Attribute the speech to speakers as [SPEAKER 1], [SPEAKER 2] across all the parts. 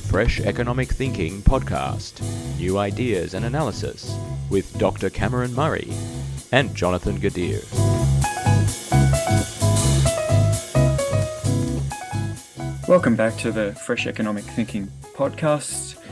[SPEAKER 1] Fresh Economic Thinking podcast, new ideas and analysis with Dr. Cameron Murray and Jonathan Gadir.
[SPEAKER 2] Welcome back to the Fresh Economic Thinking podcast.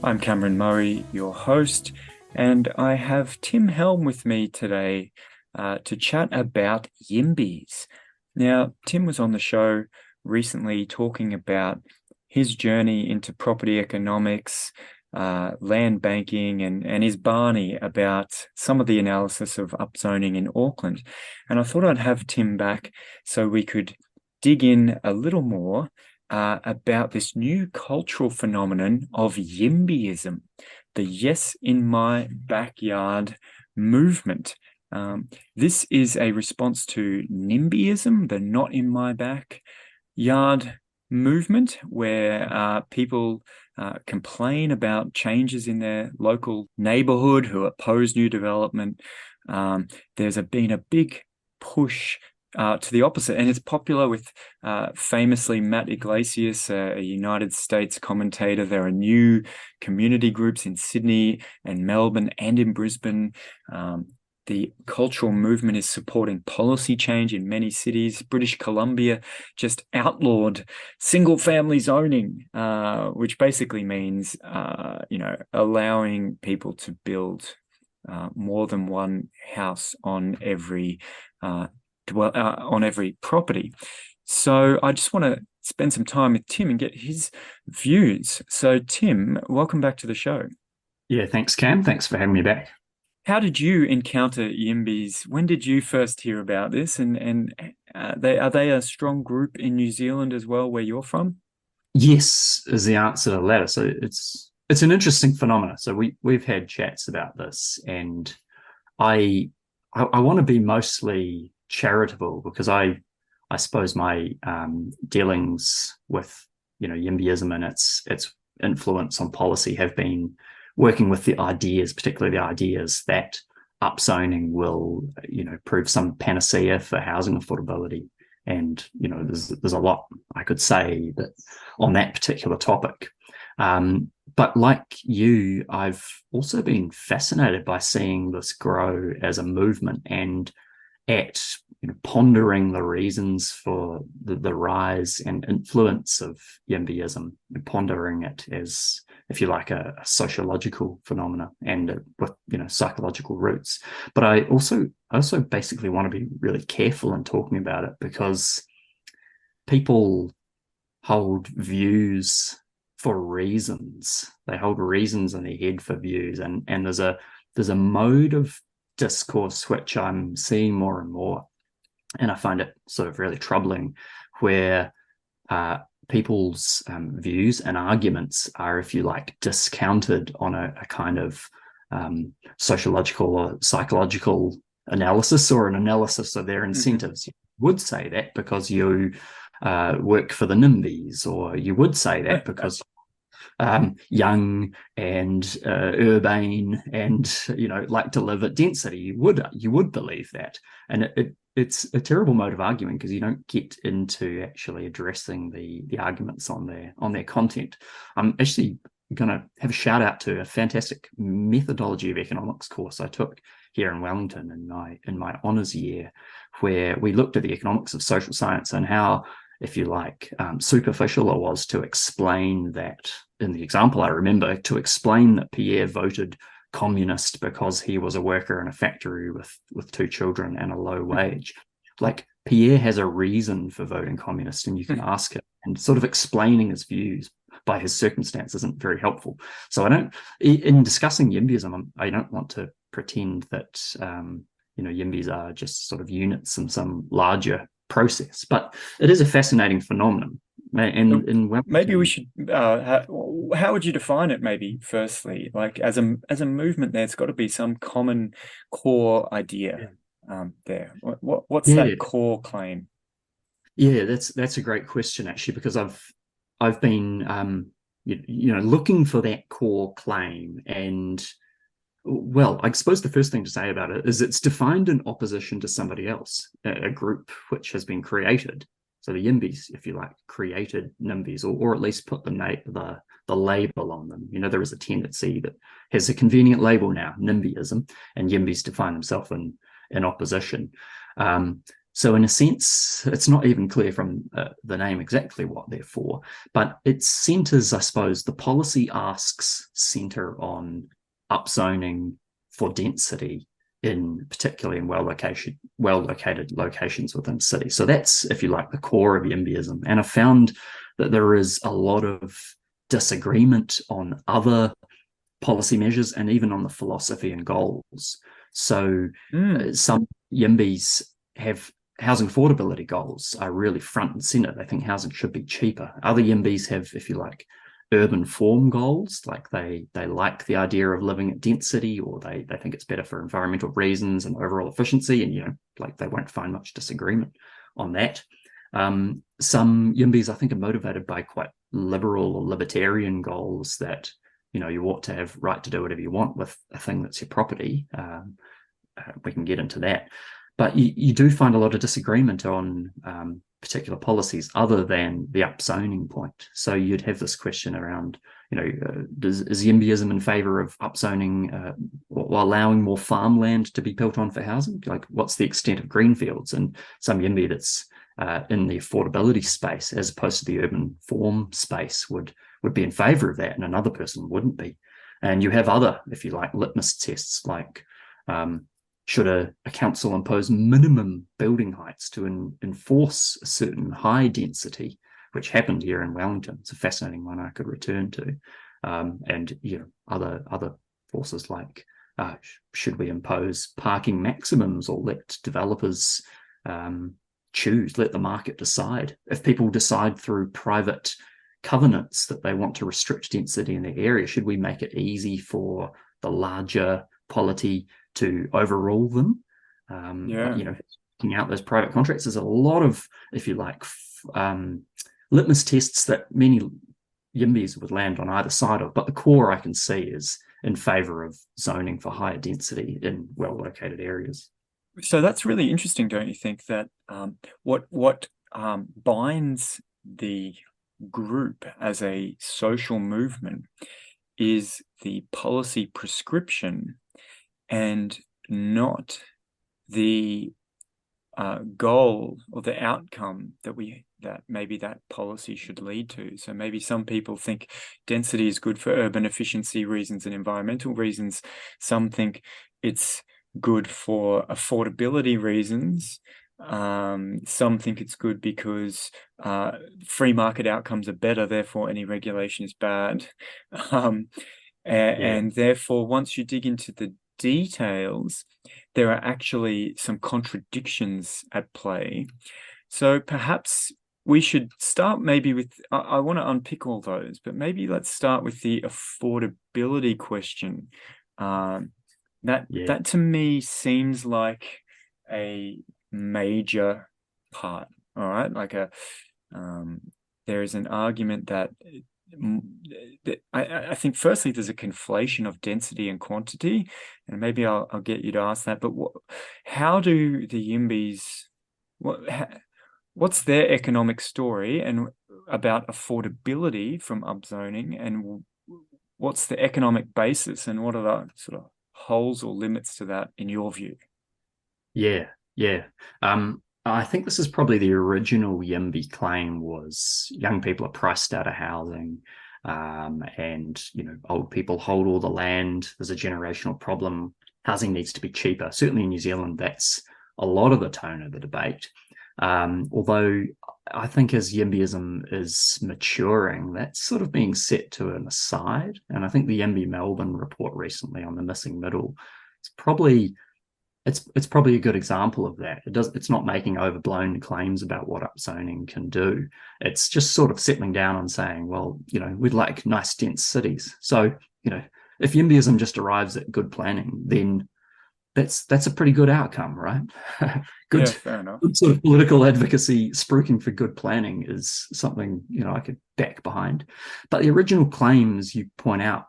[SPEAKER 2] I'm Cameron Murray, your host, and I have Tim Helm with me today to chat about YIMBYs. Now, Tim was on the show recently talking about his journey into property economics, land banking, and his Barney about some of the analysis of upzoning in Auckland. And I thought I'd have Tim back so we could dig in a little more about this new cultural phenomenon of YIMBYism, the yes in my backyard movement. This is a response to NIMBYism, the not in my backyard movement, where people complain about changes in their local neighborhood, who oppose new development. There's been a big push to the opposite, and it's popular with famously Matt Iglesias, a United States commentator. There are new community groups in Sydney and Melbourne and in Brisbane. The cultural movement is supporting policy change in many cities. British Columbia just outlawed single-family zoning, which basically means, allowing people to build more than one house on every property. So I just want to spend some time with Tim and get his views. So Tim, welcome back to the show.
[SPEAKER 3] Yeah, thanks, Cam. Thanks for having me back.
[SPEAKER 2] How did you encounter YIMBYs? When did you first hear about this? And are they a strong group in New Zealand as well, where you're from?
[SPEAKER 3] Yes, is the answer to the latter. So it's an interesting phenomenon. So we've had chats about this, and I want to be mostly charitable, because I suppose my dealings with YIMBYism and its influence on policy have been working with the ideas, particularly the ideas that upzoning will prove some panacea for housing affordability. And there's a lot I could say that on that particular topic. But like you, I've also been fascinated by seeing this grow as a movement, and at pondering the reasons for the rise and influence of YIMBYism, and pondering it as, if you like, a sociological phenomena and with psychological roots. But I also basically want to be really careful in talking about it, because people hold views for reasons. They hold reasons in their head for views, and there's a mode of discourse which I'm seeing more and more, and I find it sort of really troubling, where people's views and arguments are, if you like, discounted on a kind of sociological or psychological analysis, or an analysis of their incentives. You would say that because you work for the NIMBYs, or you would say that because young and urbane and like to live at density. You would believe that, and it's a terrible mode of arguing, because you don't get into actually addressing the arguments on their content. I'm actually going to have a shout out to a fantastic methodology of economics course I took here in Wellington in my honours year, where we looked at the economics of social science and how, if you like, superficial it was to explain that. In the example I remember, to explain that Pierre voted communist because he was a worker in a factory with two children and a low wage. Like, Pierre has a reason for voting communist, and you can ask him, and sort of explaining his views by his circumstance isn't very helpful. So in discussing YIMBYism, I don't want to pretend that YIMBYs are just sort of units in some larger process, but it is a fascinating phenomenon. And
[SPEAKER 2] maybe we should how would you define it, maybe firstly, like as a movement? There's got to be some common core idea there. What's that core claim?
[SPEAKER 3] That's a great question, actually, because I've been looking for that core claim, and well, I suppose the first thing to say about it is it's defined in opposition to somebody else, a group which has been created. So the YIMBYs, if you like, created NIMBYs, or at least put the the label on them. There is a tendency that has a convenient label now, NIMBYism, and YIMBYs define themselves in opposition. So in a sense, it's not even clear from the name exactly what they're for, but it centers, I suppose, the policy asks center on upzoning for density, particularly in well-located locations within cities. So that's, if you like, the core of YIMBYism. And I found that there is a lot of disagreement on other policy measures and even on the philosophy and goals. So some YIMBYs have housing affordability goals are really front and center. They think housing should be cheaper. Other YIMBYs have, if you like, urban form goals, like they like the idea of living at density, or they think it's better for environmental reasons and overall efficiency, and like they won't find much disagreement on that. Some YIMBYs, I think, are motivated by quite liberal or libertarian goals that you ought to have right to do whatever you want with a thing that's your property. We can get into that. But you do find a lot of disagreement on particular policies other than the upzoning point. So you'd have this question around, is YIMBYism in favour of upzoning or allowing more farmland to be built on for housing? Like, what's the extent of greenfields? And some YIMBY that's in the affordability space as opposed to the urban form space would be in favour of that, and another person wouldn't be. And you have other, if you like, litmus tests, like should a council impose minimum building heights to enforce a certain high density, which happened here in Wellington. It's a fascinating one I could return to. And other forces like should we impose parking maximums, or let developers choose, let the market decide? If people decide through private covenants that they want to restrict density in their area, should we make it easy for the larger polity to overrule them? Taking out those private contracts, there's a lot of, if you like, litmus tests that many YIMBYs would land on either side of, but the core I can see is in favour of zoning for higher density in well-located areas.
[SPEAKER 2] So that's really interesting, don't you think, that what binds the group as a social movement is the policy prescription and not the goal or the outcome that maybe that policy should lead to. So maybe some people think density is good for urban efficiency reasons and environmental reasons. Some think it's good for affordability reasons. Some think it's good because free market outcomes are better, therefore any regulation is bad. And therefore, once you dig into the details, there are actually some contradictions at play. So perhaps we should start maybe with, I want to unpick all those, but maybe let's start with the affordability question. That to me seems like a major part. All right, like there is an argument that I think firstly there's a conflation of density and quantity, and maybe I'll get you to ask that. But how do the YIMBYs, what's their economic story and about affordability from upzoning, and what's the economic basis, and what are the sort of holes or limits to that in your view?
[SPEAKER 3] I think this is probably the original YIMBY claim was young people are priced out of housing, and old people hold all the land. There's a generational problem. Housing needs to be cheaper. Certainly in New Zealand, that's a lot of the tone of the debate. Although I think as YIMBYism is maturing, that's sort of being set to an aside. And I think the YIMBY Melbourne report recently on the missing middle, it's probably a good example of that. It's not making overblown claims about what upzoning can do. It's just sort of settling down and saying, well, we'd like nice, dense cities. So, if YIMBYism just arrives at good planning, then that's a pretty good outcome, right? Good,
[SPEAKER 2] fair enough.
[SPEAKER 3] Good sort of political advocacy spruiking for good planning is something, I could back behind. But the original claims you point out,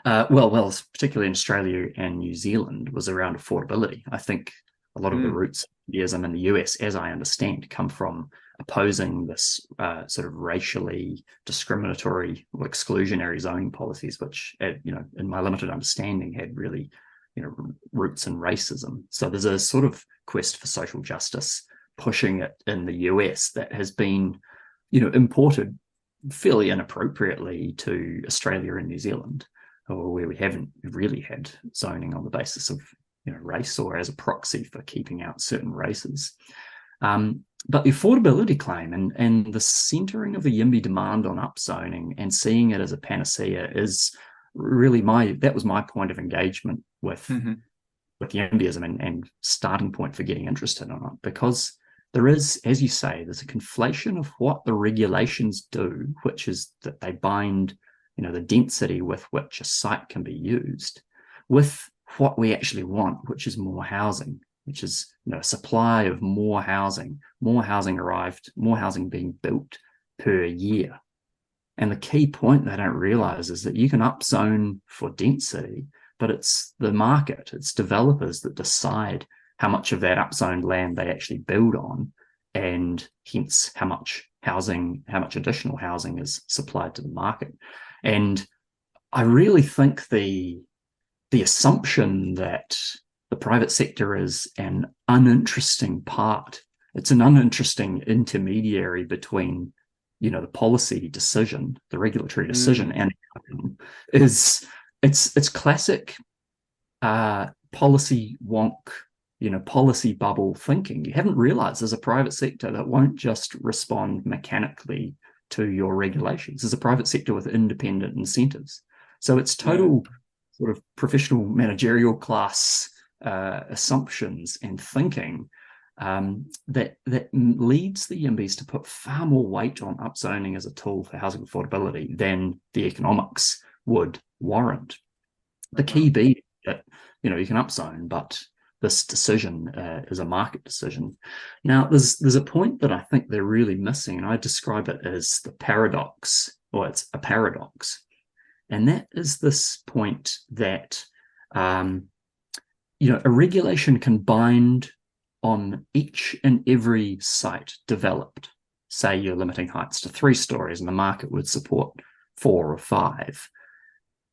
[SPEAKER 3] well, particularly in Australia and New Zealand, was around affordability. I think a lot of the roots of YIMBYism in the US, as I understand, come from opposing this sort of racially discriminatory or exclusionary zoning policies, which, in my limited understanding, had really, roots in racism. So there's a sort of quest for social justice pushing it in the US that has been, imported fairly inappropriately to Australia and New Zealand, or where we haven't really had zoning on the basis of race or as a proxy for keeping out certain races. But the affordability claim and the centering of the YIMBY demand on upzoning and seeing it as a panacea is really that was my point of engagement with YIMBYism and starting point for getting interested in it, because there is, as you say, there's a conflation of what the regulations do, which is that they bind, the density with which a site can be used, with what we actually want, which is more housing, which is a supply of more housing arrived, more housing being built per year. And the key point they don't realize is that you can upzone for density, but it's the market, it's developers that decide how much of that upzoned land they actually build on, and hence how much additional housing is supplied to the market. And I really think the assumption that the private sector is an uninteresting part, it's an uninteresting intermediary between, the policy decision, the regulatory decision, and it's classic policy wonk, policy bubble thinking. You haven't realized there's a private sector that won't just respond mechanically to your regulations. There's a private sector with independent incentives. So it's total sort of professional managerial class assumptions and thinking that leads the YIMBYs to put far more weight on upzoning as a tool for housing affordability than the economics would warrant. The key being that, you can upzone, but this decision is a market decision. Now, there's a point that I think they're really missing, and I describe it as the paradox, or it's a paradox. And that is this point that, a regulation can bind on each and every site developed. Say you're limiting heights to 3 stories and the market would support 4 or 5.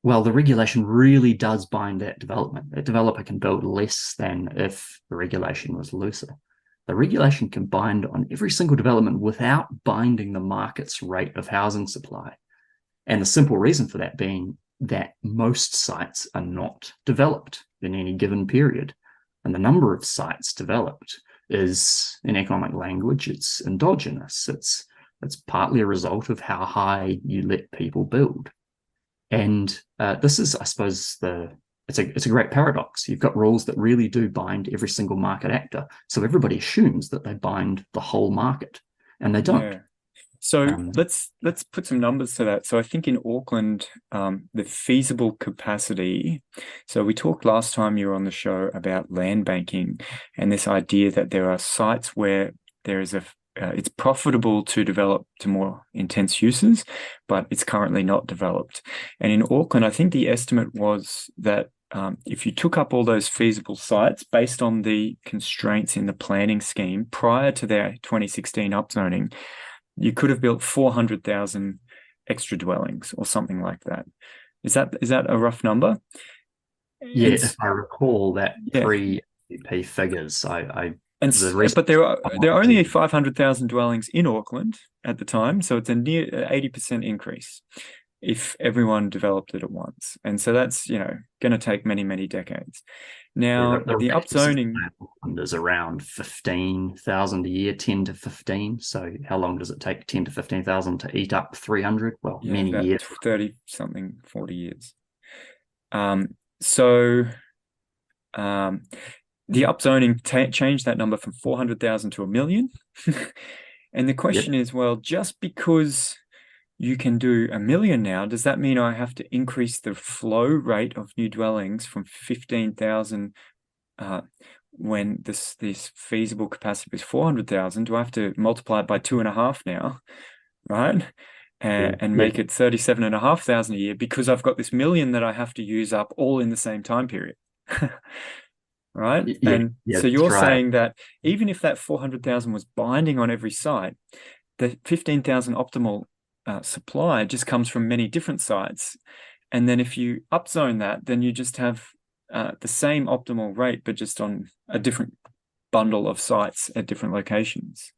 [SPEAKER 3] Well, the regulation really does bind that development. That developer can build less than if the regulation was looser. The regulation can bind on every single development without binding the market's rate of housing supply. And the simple reason for that being that most sites are not developed in any given period. And the number of sites developed is, in economic language, it's endogenous. It's partly a result of how high you let people build. And this is, I suppose, it's a great paradox. You've got rules that really do bind every single market actor. So everybody assumes that they bind the whole market, and they don't.
[SPEAKER 2] Yeah. So let's put some numbers to that. So I think in Auckland, the feasible capacity. So we talked last time you were on the show about land banking and this idea that there are sites where there is it's profitable to develop to more intense uses, but it's currently not developed. And in Auckland, I think the estimate was that if you took up all those feasible sites based on the constraints in the planning scheme prior to their 2016 upzoning, you could have built 400,000 extra dwellings or something like that. Is that a rough number?
[SPEAKER 3] Yeah, if I recall that pre-EP figures,
[SPEAKER 2] but there are only 500,000 dwellings in Auckland at the time, so it's a near 80% increase if everyone developed it at once. And so that's going to take many, many decades. Now, the upzoning
[SPEAKER 3] is around 15,000 a year, 10 to 15. So how long does it take 10 to 15,000 to eat up 300? Well, many years.
[SPEAKER 2] 30 something, 40 years. So the upzoning changed that number from 400,000 to 1 million. And the question is, well, just because you can do 1 million now, does that mean I have to increase the flow rate of new dwellings from 15,000 when this feasible capacity was 400,000? Do I have to multiply it by 2.5 now, right? And make it 37,500 a year because I've got this 1 million that I have to use up all in the same time period. right?
[SPEAKER 3] Yeah,
[SPEAKER 2] And
[SPEAKER 3] yeah,
[SPEAKER 2] so
[SPEAKER 3] that's
[SPEAKER 2] you're
[SPEAKER 3] right.
[SPEAKER 2] saying that even if that 400,000 was binding on every site, the 15,000 optimal supply just comes from many different sites. And then if you upzone that, then you just have the same optimal rate, but just on a different bundle of sites at different locations.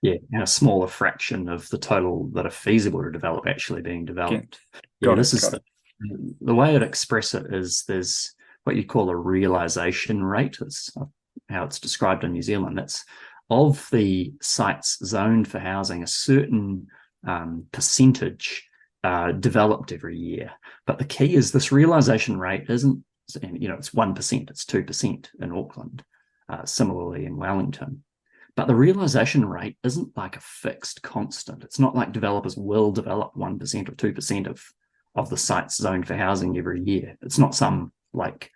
[SPEAKER 3] Yeah, and a smaller fraction of the total that are feasible to develop actually being developed. Yeah,
[SPEAKER 2] Got
[SPEAKER 3] this
[SPEAKER 2] it,
[SPEAKER 3] is
[SPEAKER 2] got it.
[SPEAKER 3] the way I'd express it is there's what you call a realization rate. That's how it's described in New Zealand. That's of the sites zoned for housing, a certain percentage developed every year. But the key is this realization rate isn't, it's 1%, it's 2% in Auckland, similarly in Wellington. But the realization rate isn't like a fixed constant. It's not like developers will develop 1% or 2% of the sites zoned for housing every year. It's not some like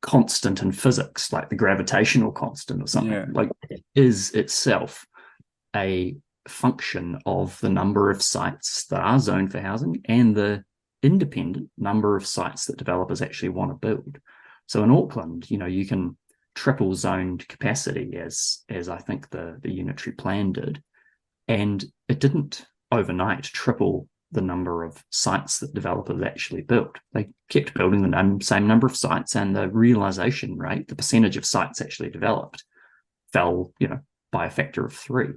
[SPEAKER 3] constant in physics, like the gravitational constant or something.
[SPEAKER 2] Yeah.
[SPEAKER 3] Like it is itself a function of the number of sites that are zoned for housing and the independent number of sites that developers actually want to build. So in Auckland, you can triple zoned capacity as I think the unitary plan did. And it didn't overnight triple the number of sites that developers actually built. They kept building the same number of sites, and the realization rate, the percentage of sites actually developed, fell, by a factor of 3.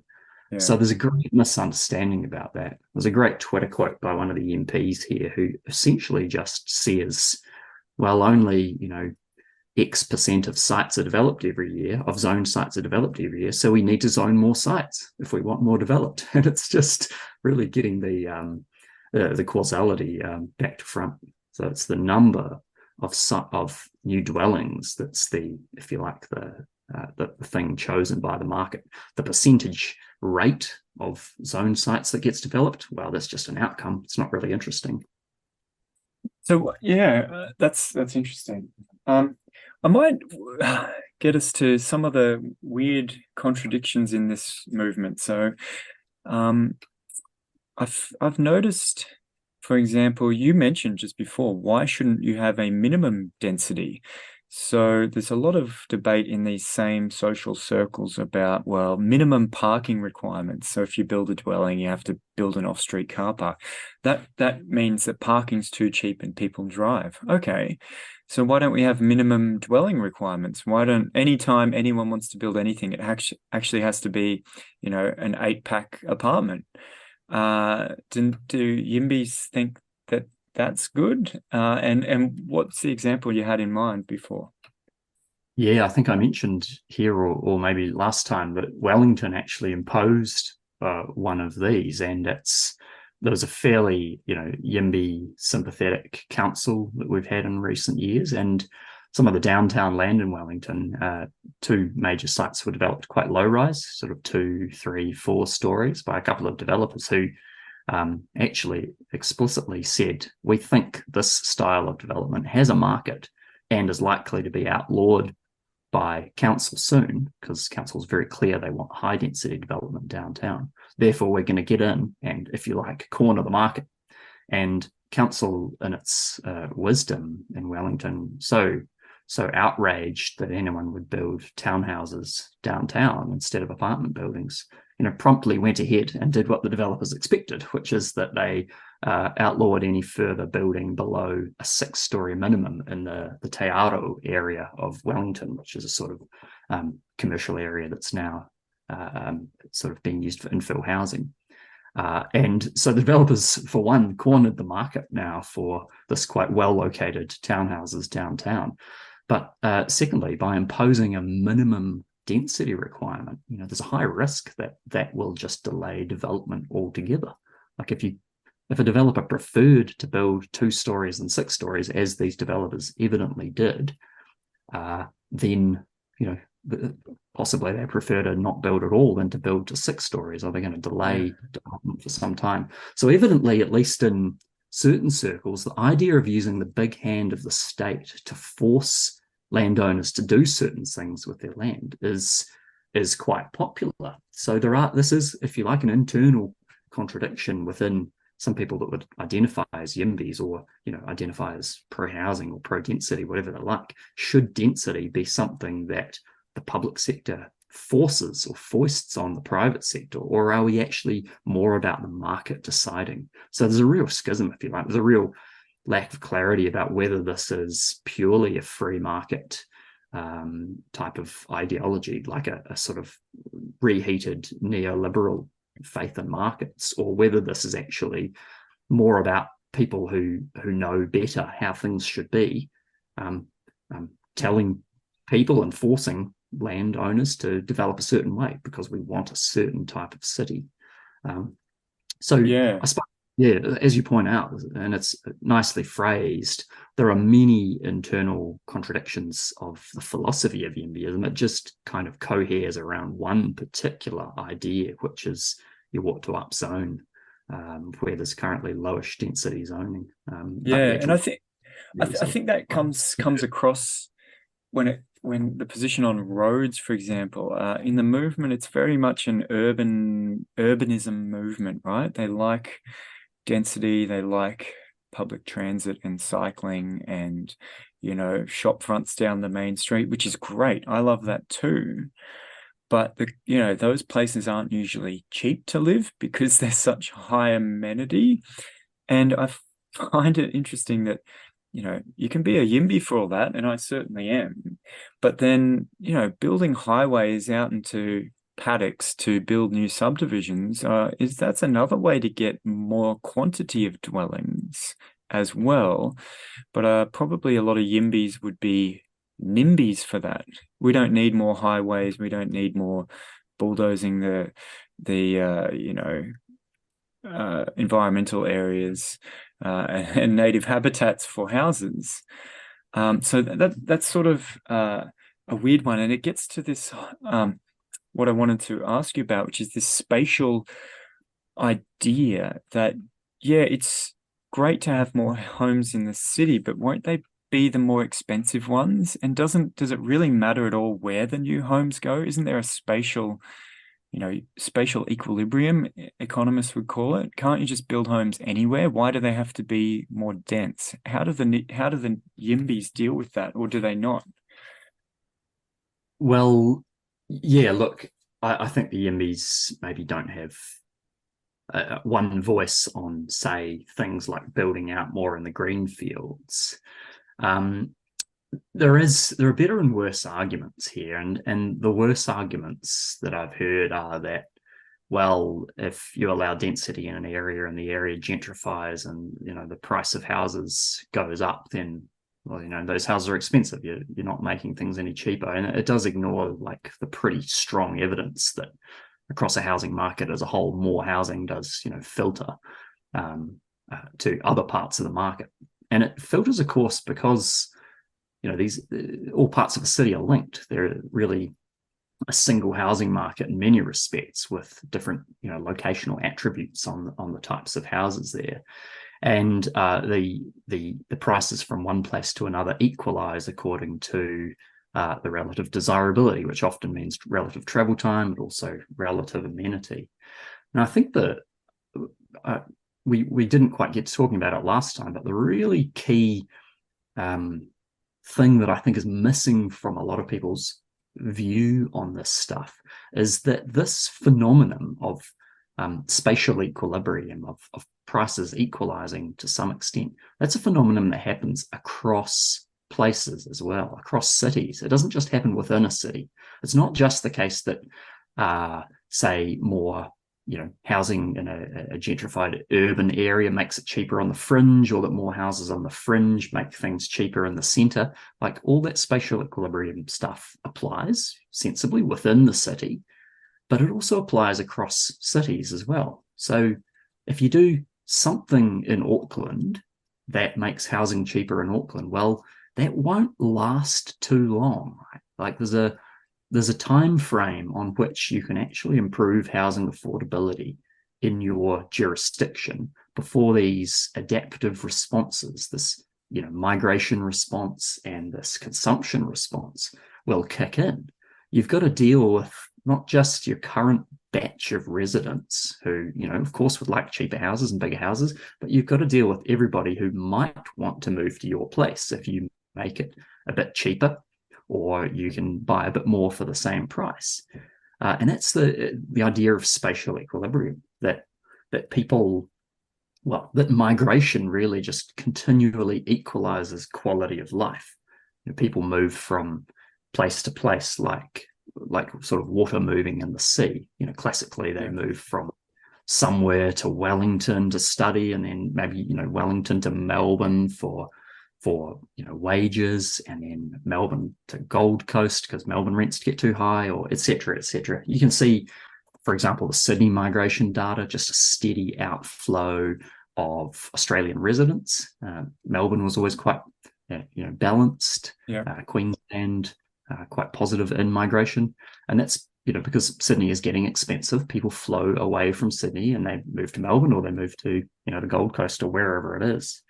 [SPEAKER 2] Yeah.
[SPEAKER 3] So there's a great misunderstanding about that. There's a great Twitter quote by one of the MPs here who essentially just says, well, only, X% of sites are developed every year, of zoned sites are developed every year, so we need to zone more sites if we want more developed. And it's just really getting the causality back to front. So it's the number of new dwellings that's the, if you like, the thing chosen by the market. The percentage rate of zone sites that gets developed, well, that's just an outcome. It's not really interesting.
[SPEAKER 2] So yeah, that's interesting. I might get us to some of the weird contradictions in this movement. So I've noticed, for example, you mentioned just before, why shouldn't you have a minimum density? So there's a lot of debate in these same social circles about, well, minimum parking requirements. So if you build a dwelling, you have to build an off-street car park. That means that parking's too cheap and people drive. Okay. So why don't we have minimum dwelling requirements? Why don't anytime anyone wants to build anything, it actually has to be, an 8-pack apartment? Do YIMBYs think that that's good? And what's the example you had in mind before?
[SPEAKER 3] Yeah, I think I mentioned here, or maybe last time, that Wellington actually imposed one of these, and there was a fairly, YIMBY sympathetic council that we've had in recent years, and some of the downtown land in Wellington, 2 major sites were developed quite low rise, sort of 2, 3, 4 stories by a couple of developers who actually explicitly said, we think this style of development has a market and is likely to be outlawed by council soon, because council is very clear they want high density development downtown. Therefore, we're going to get in and, if you like, corner the market. And council, in its wisdom in Wellington, so outraged that anyone would build townhouses downtown instead of apartment buildings, promptly went ahead and did what the developers expected, which is that they outlawed any further building below a 6-story minimum in the Te Aro area of Wellington, which is a sort of commercial area that's now sort of being used for infill housing. And so the developers, for one, cornered the market now for this quite well-located townhouses downtown. But secondly, by imposing a minimum density requirement, there's a high risk that will just delay development altogether. Like if a developer preferred to build 2 stories and 6 stories, as these developers evidently did, then possibly they prefer to not build at all than to build to 6 stories, or they're going to delay development for some time. So evidently, at least in certain circles, the idea of using the big hand of the state to force landowners to do certain things with their land is quite popular. So this is, if you like, an internal contradiction within some people that would identify as YIMBYs, or identify as pro-housing or pro-density, whatever they like. Should density be something that the public sector forces or foists on the private sector, or are we actually more about the market deciding? So there's a real schism, if you like. There's a real lack of clarity about whether this is purely a free market type of ideology, like a sort of reheated neoliberal faith in markets, or whether this is actually more about people who know better how things should be, telling people and forcing landowners to develop a certain way because we want a certain type of city. So
[SPEAKER 2] Yeah.
[SPEAKER 3] I suppose, yeah, as you point out, and it's nicely phrased, there are many internal contradictions of the philosophy of YIMBYism. It just kind of coheres around one particular idea, which is you ought to upzone where there's currently lowish density zoning.
[SPEAKER 2] And I think that comes across when the position on roads, for example, in the movement, it's very much an urbanism movement, right? They like density, they like public transit and cycling and, shop fronts down the main street, which is great. I love that too. But those places aren't usually cheap to live because they're such high amenity. And I find it interesting that, you can be a YIMBY for all that, and I certainly am. But then, building highways out into paddocks to build new subdivisions, that's another way to get more quantity of dwellings as well. But probably a lot of YIMBYs would be NIMBYs for that. We don't need more highways. We don't need more bulldozing the environmental areas and native habitats for houses. So that's sort of a weird one, and it gets to this what I wanted to ask you about, which is this spatial idea that, it's great to have more homes in the city, but won't they be the more expensive ones? And does it really matter at all where the new homes go? Isn't there a spatial equilibrium, economists would call it? Can't you just build homes anywhere? Why do they have to be more dense? How do the YIMBYs deal with that, or do they not?
[SPEAKER 3] Well, yeah, look, I think the YIMBYs maybe don't have one voice on, say, things like building out more in the green fields. There are better and worse arguments here, and the worse arguments that I've heard are that, well, if you allow density in an area and the area gentrifies and the price of houses goes up, then those houses are expensive. You're not making things any cheaper, and it does ignore like the pretty strong evidence that across a housing market as a whole, more housing does filter to other parts of the market, and it filters, of course, because these all parts of the city are linked. They're really a single housing market in many respects, with different locational attributes on the types of houses there, and the prices from one place to another equalize according to the relative desirability, which often means relative travel time, but also relative amenity. And I think that we didn't quite get to talking about it last time, but the really key thing that I think is missing from a lot of people's view on this stuff is that this phenomenon of spatial equilibrium, of prices equalizing to some extent, that's a phenomenon that happens across places as well, across cities. It doesn't just happen within a city. It's not just the case that, say, more housing in a gentrified urban area makes it cheaper on the fringe, or that more houses on the fringe make things cheaper in the center. Like, all that spatial equilibrium stuff applies sensibly within the city, but it also applies across cities as well. So if you do something in Auckland that makes housing cheaper in Auckland, well, that won't last too long. Right? Like, there's a time frame on which you can actually improve housing affordability in your jurisdiction before these adaptive responses, this migration response and this consumption response, will kick in. You've got to deal with not just your current batch of residents who, of course, would like cheaper houses and bigger houses, but you've got to deal with everybody who might want to move to your place if you make it a bit cheaper, or you can buy a bit more for the same price. And that's the idea of spatial equilibrium, that migration really just continually equalizes quality of life. People move from place to place like sort of water moving in the sea. Classically they move from somewhere to Wellington to study, and then maybe Wellington to Melbourne for wages, and then Melbourne to Gold Coast because Melbourne rents get too high, or etc. etc. You can see, for example, the Sydney migration data, just a steady outflow of Australian residents. Melbourne was always quite balanced. Queensland quite positive in migration, and that's because Sydney is getting expensive. People flow away from Sydney and they move to Melbourne, or they move to the Gold Coast or wherever it is.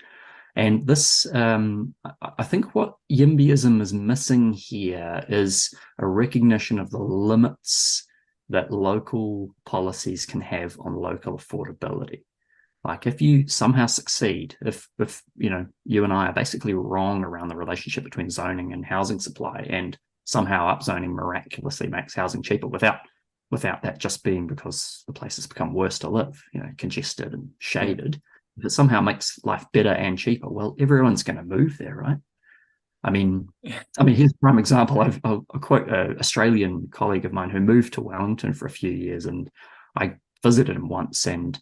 [SPEAKER 3] And this, I think what YIMBYism is missing here is a recognition of the limits that local policies can have on local affordability. Like if you somehow succeed, if you and I are basically wrong around the relationship between zoning and housing supply, and somehow upzoning miraculously makes housing cheaper without that just being because the place has become worse to live, congested and shaded. If it somehow makes life better and cheaper, well, everyone's going to move there, right? I mean, here's a prime example. I'll quote an Australian colleague of mine who moved to Wellington for a few years, and I visited him once and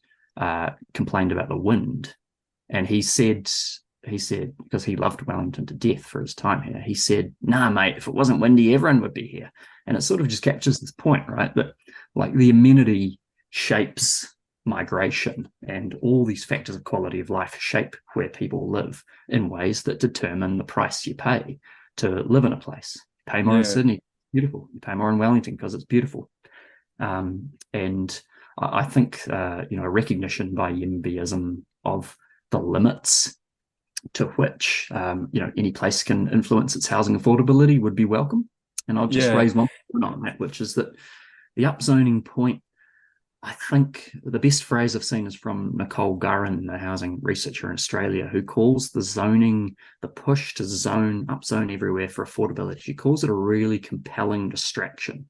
[SPEAKER 3] complained about the wind. And he said, because he loved Wellington to death for his time here, he said, "Nah, mate, if it wasn't windy, everyone would be here." And it sort of just captures this point, right? That like the amenity shapes migration, and all these factors of quality of life shape where people live in ways that determine the price you pay to live in a place. You pay more in Sydney, beautiful. You pay more in Wellington because it's beautiful. And I think a recognition by YIMBYism of the limits to which any place can influence its housing affordability would be welcome. And I'll just raise one point on that, which is that the upzoning point, I think the best phrase I've seen is from Nicole Gurran, a housing researcher in Australia, who calls the push to upzone everywhere for affordability. She calls it a really compelling distraction.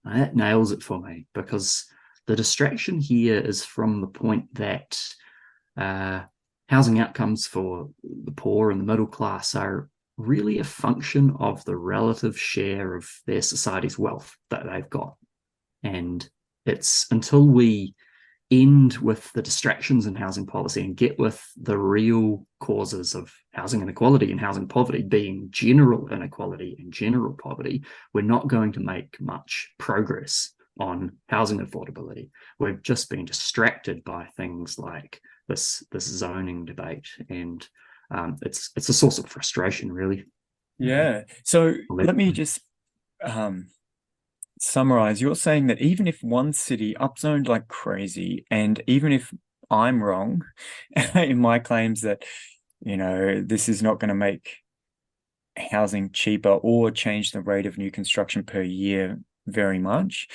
[SPEAKER 3] Now, that nails it for me, because the distraction here is from the point that housing outcomes for the poor and the middle class are really a function of the relative share of their society's wealth that they've got. And it's until we end with the distractions in housing policy and get with the real causes of housing inequality and housing poverty being general inequality and general poverty, we're not going to make much progress on housing affordability. We've just been distracted by things like this zoning debate, and it's a source of frustration, really.
[SPEAKER 2] Yeah. So let me just summarize. You're saying that even if one city upzoned like crazy, and even if I'm wrong in my claims that this is not going to make housing cheaper or change the rate of new construction per year very much,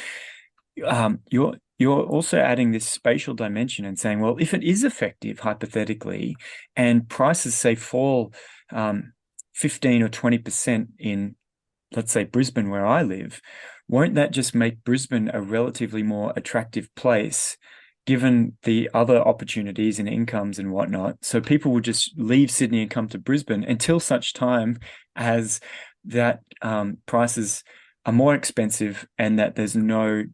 [SPEAKER 2] you're also adding this spatial dimension and saying, well, if it is effective hypothetically, and prices say fall 15 or 20% in, let's say, Brisbane, where I live, won't that just make Brisbane a relatively more attractive place, given the other opportunities and incomes and whatnot? So people will just leave Sydney and come to Brisbane until such time as that prices are more expensive and that there's no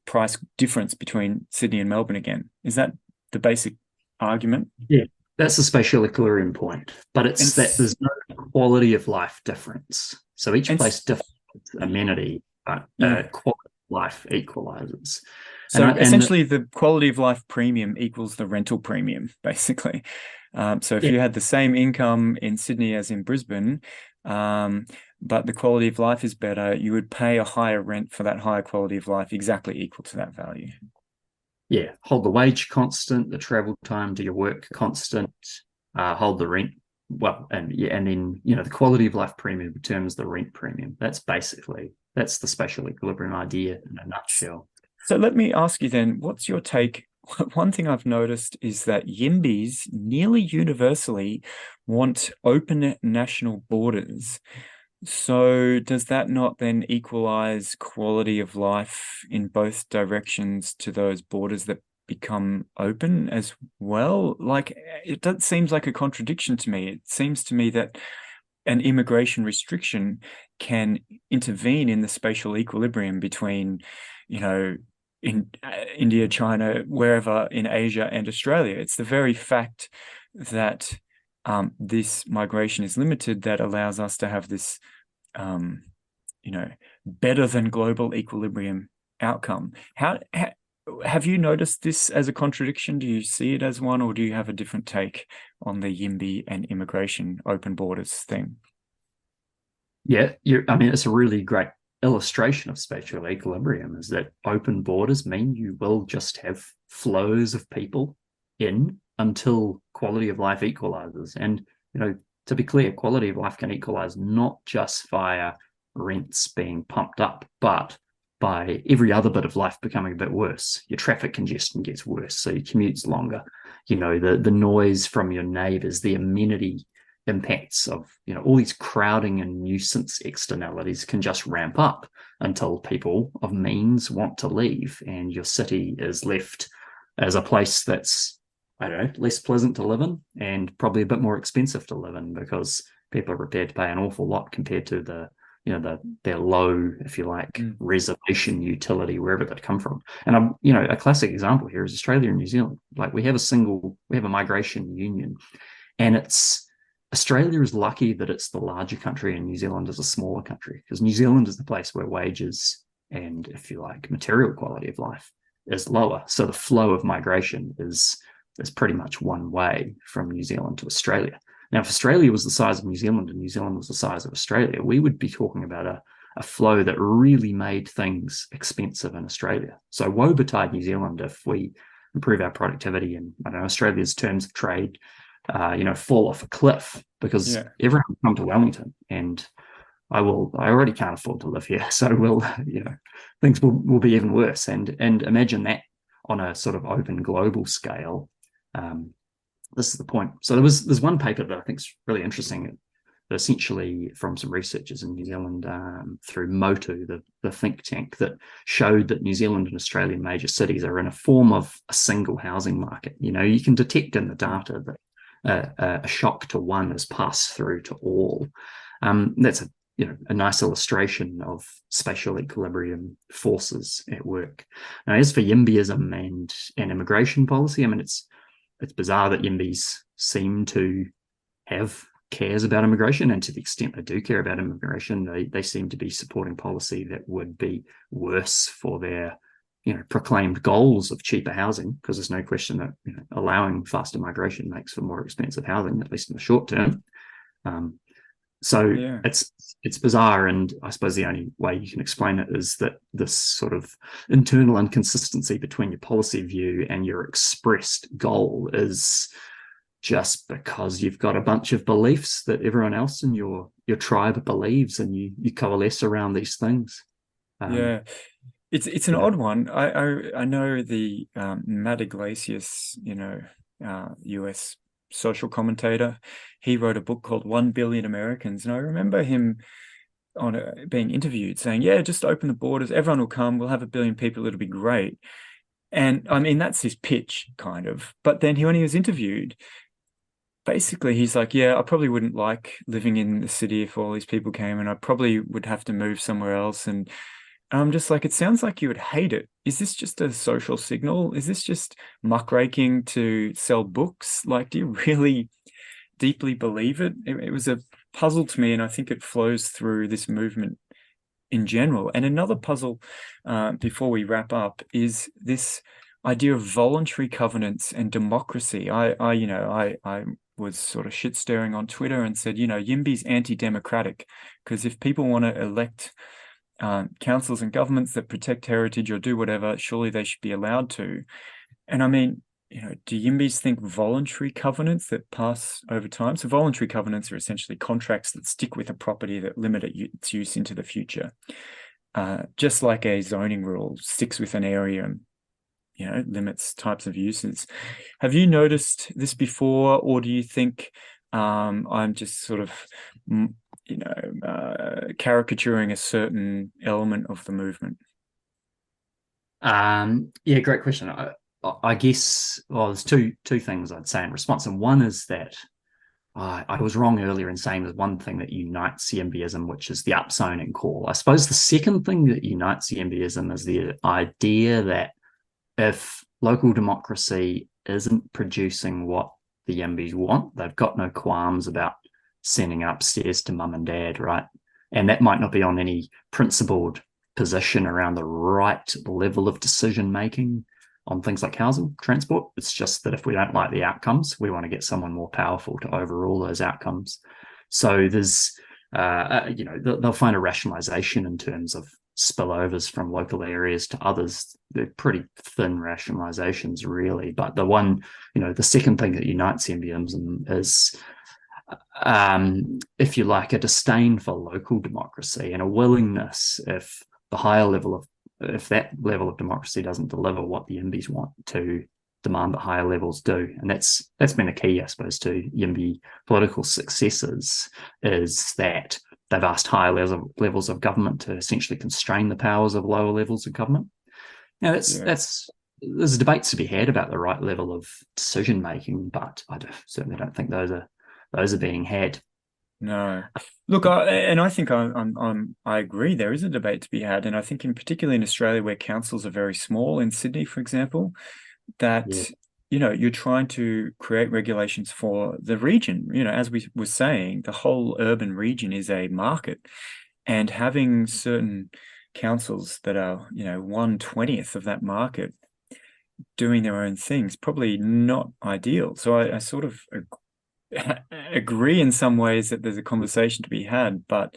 [SPEAKER 2] price difference between Sydney and Melbourne again. Is that the basic argument?
[SPEAKER 3] Yeah, that's the spatial equilibrium point. But it's that there's no quality of life difference. So each place differs amenity, but quality of life equalizes.
[SPEAKER 2] So essentially the quality of life premium equals the rental premium, basically. So if you had the same income in Sydney as in Brisbane, but the quality of life is better, you would pay a higher rent for that higher quality of life, exactly equal to that value.
[SPEAKER 3] Yeah, hold the wage constant, the travel time to your work constant, hold the rent. Well, and then the quality of life premium determines the rent premium. That's basically that's the spatial equilibrium idea in a nutshell.
[SPEAKER 2] So let me ask you then, what's your take? One thing I've noticed is that YIMBYs nearly universally want open national borders. So does that not then equalize quality of life in both directions to those borders that become open as well? Like, seems like a contradiction to me. It seems to me that an immigration restriction can intervene in the spatial equilibrium between, in India, China, wherever in Asia and Australia. It's the very fact that this migration is limited that allows us to have this, better than global equilibrium outcome. How have you noticed this as a contradiction? Do you see it as one, or do you have a different take on the YIMBY and immigration open borders thing?
[SPEAKER 3] Yeah, it's a really great illustration of spatial equilibrium, is that open borders mean you will just have flows of people in until quality of life equalizes. And, to be clear, quality of life can equalize not just via rents being pumped up, but by every other bit of life becoming a bit worse. Your traffic congestion gets worse, so your commute's longer. The noise from your neighbors, the amenity impacts of all these crowding and nuisance externalities can just ramp up until people of means want to leave, and your city is left as a place that's, I don't know, less pleasant to live in and probably a bit more expensive to live in, because people are prepared to pay an awful lot compared to their low, if you like, reservation utility wherever that come from. And a classic example here is Australia and New Zealand. Like, we have a migration union, and Australia is lucky that it's the larger country and New Zealand is a smaller country, because New Zealand is the place where wages and, if you like, material quality of life is lower. So the flow of migration is pretty much one way from New Zealand to Australia. Now, if Australia was the size of New Zealand and New Zealand was the size of Australia, we would be talking about a flow that really made things expensive in Australia. So woe betide New Zealand if we improve our productivity and, I don't know, Australia's terms of trade fall off a cliff, because everyone will come to Wellington, and I already can't afford to live here. So things will be even worse. And imagine that on a sort of open global scale. This is the point. So there's one paper that I think is really interesting, essentially from some researchers in New Zealand through Motu, the think tank, that showed that New Zealand and Australian major cities are in a form of a single housing market. You can detect in the data that a shock to one is passed through to all. That's a nice illustration of spatial equilibrium forces at work. Now, as for YIMBYism and immigration policy, it's bizarre that YIMBYs seem to have cares about immigration, and to the extent they do care about immigration, they seem to be supporting policy that would be worse for their proclaimed goals of cheaper housing, because there's no question that allowing faster migration makes for more expensive housing, at least in the short term. It's bizarre, and I suppose the only way you can explain it is that this sort of internal inconsistency between your policy view and your expressed goal is just because you've got a bunch of beliefs that everyone else in your tribe believes, and you coalesce around these things.
[SPEAKER 2] It's an odd one. I know the Matt Iglesias, US social commentator. He wrote a book called 1 Billion Americans, and I remember him being interviewed saying, "Yeah, just open the borders, everyone will come. We'll have 1 billion people. It'll be great." And that's his pitch, kind of. But then when he was interviewed, basically he's like, "Yeah, I probably wouldn't like living in the city if all these people came, and I probably would have to move somewhere else." And I'm just like, it sounds like you would hate it. Is this just a social signal? Is this just muckraking to sell books? Like, do you really deeply believe it? It was a puzzle to me, and I think it flows through this movement in general. And another puzzle, before we wrap up, is this idea of voluntary covenants and democracy. I was sort of shit stirring on Twitter and said, YIMBY's anti-democratic, because if people want to elect councils and governments that protect heritage or do whatever, surely they should be allowed to. And do YIMBYs think voluntary covenants that pass over time? So voluntary covenants are essentially contracts that stick with a property that limit its use into the future. just like a zoning rule sticks with an area and, limits types of uses. Have you noticed this before, or do you think I'm just sort of, caricaturing a certain element of the movement?
[SPEAKER 3] Yeah, great question. I guess, well, there's two things I'd say in response. And one is that I was wrong earlier in saying there's one thing that unites YIMBYism, which is the upzoning call. I suppose the second thing that unites YIMBYism is the idea that if local democracy isn't producing what the YIMBYs want, they've got no qualms about sending upstairs to mum and dad, right? And that might not be on any principled position around the right level of decision making on things like housing, transport. It's just that if we don't like the outcomes, we want to get someone more powerful to overrule those outcomes. So there's, they'll find a rationalization in terms of spillovers from local areas to others. They're pretty thin rationalizations, really. But the second thing that unites YIMBYism is, if you like, a disdain for local democracy and a willingness, if that level of democracy doesn't deliver what the YIMBYs want, to demand that higher levels do. And that's been a key, I suppose, to YIMBY political successes, is that they've asked higher levels of government to essentially constrain the powers of lower levels of government. Now, there's debates to be had about the right level of decision making, but I certainly don't think those are being had.
[SPEAKER 2] No, look, I think I agree. There is a debate to be had, and I think in particular in Australia, where councils are very small, in Sydney, for example, that you're trying to create regulations for the region. As we were saying, the whole urban region is a market, and having certain councils that are 1/20th of that market doing their own things, probably not ideal. So I sort of agree in some ways that there's a conversation to be had, but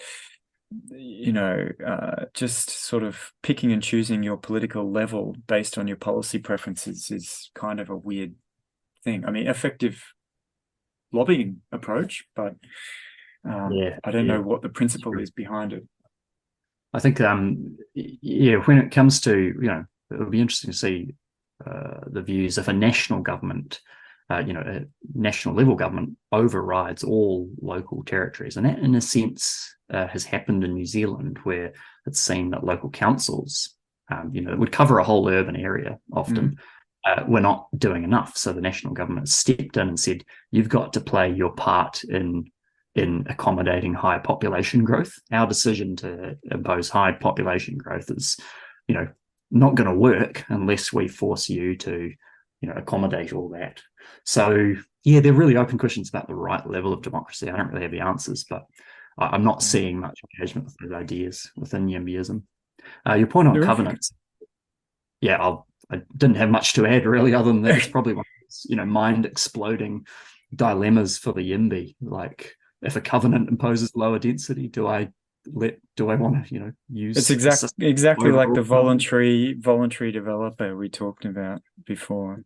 [SPEAKER 2] just sort of picking and choosing your political level based on your policy preferences is kind of a weird thing. I mean, effective lobbying approach, but I don't know what the principle is behind it.
[SPEAKER 3] I think when it comes to, it'll be interesting to see the views if a national government, a national level government overrides all local territories. And that, in a sense, has happened in New Zealand, where it's seen that local councils, would cover a whole urban area often, were not doing enough. So the national government stepped in and said, you've got to play your part in accommodating high population growth. Our decision to impose high population growth is, not going to work unless we force you to accommodate all that. So they're really open questions about the right level of democracy. I don't really have the answers, but I'm not seeing much engagement with those ideas within YIMBYism. Your point on covenants, I didn't have much to add really, other than that it's probably one of those, mind exploding dilemmas for the YIMBY. Like, if a covenant imposes lower density, do I want to, use?
[SPEAKER 2] It's exactly like the voluntary developer we talked about before.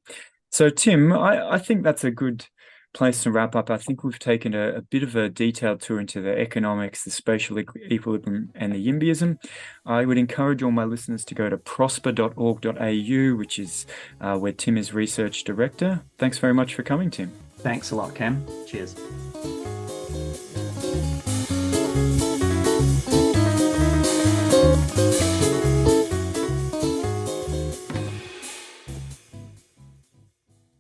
[SPEAKER 2] So, Tim, I think that's a good place to wrap up. I think we've taken a bit of a detailed tour into the economics, the spatial equilibrium, and the YIMBYism. I would encourage all my listeners to go to prosper.org.au, which is where Tim is research director. Thanks very much for coming, Tim.
[SPEAKER 3] Thanks a lot, Cam. Cheers.